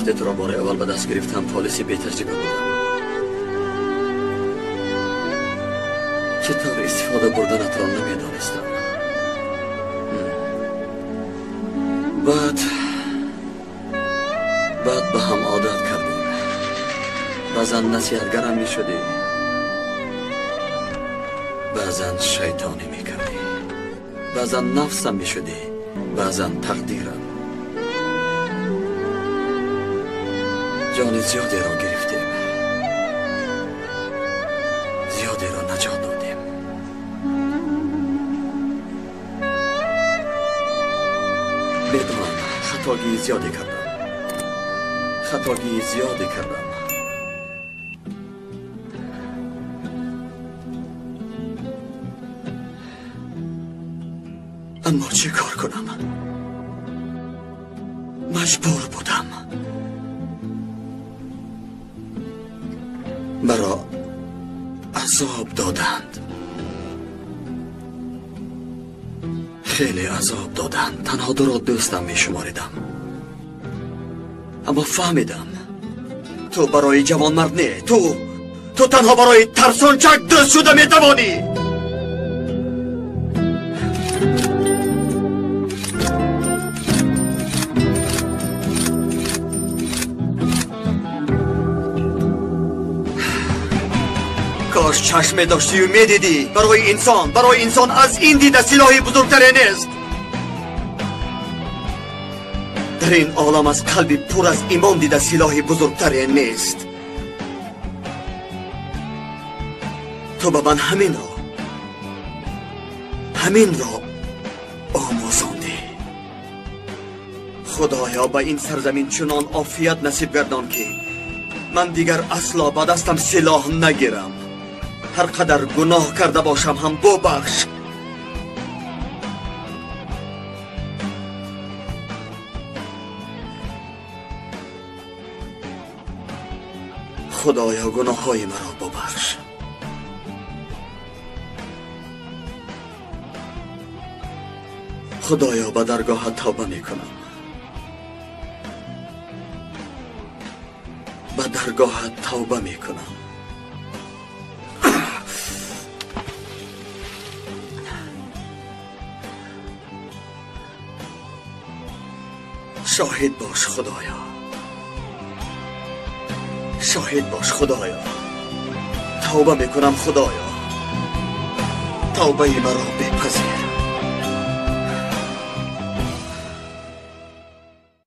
وقتی تو را بار اول به دست گرفتم پالیسی بی تجربه بودم. چطور استفاده بردنت را نمیدانستم. بعد به هم عادت کردیم. بعضا نصیحتگرم می شدی، بعضا شیطانی می کردی، بعضا نفسم می شدی، بعضا تقدیرم. جان زیادی را گرفتیم، زیادی را نجات دادیم. میدونم خطاگی زیادی کردم. اما چه کار کنم؟ مجبور بودم. مرا عذاب دادند، خیلی عذاب دادند. تنها تو را دوستم می شماریدم، اما فهمیدم تو برای جوان مرد نه. تو تنها برای ترسانچک دوست شده می توانی. کاش چشم داشتی و میدیدی. برای انسان از این دیده سلاحی بزرگتری نیست. در این عالم از قلبی پر از ایمان دیده سلاحی بزرگتری نیست. تو به من همین را آموزاندی. خدایا به این سرزمین چنان عافیت نصیب گردان که من دیگر اصلا به دستم سلاح نگیرم. هر قدر گناه کرده باشم هم ببخش. خدایا گناه های مرا ببخش. خدایا به درگاه توبه می کنم. به درگاه توبه می کنم. شاهد باش خدایا. شاهد باش خدایا. توبه می کنم خدایا. توبه مرا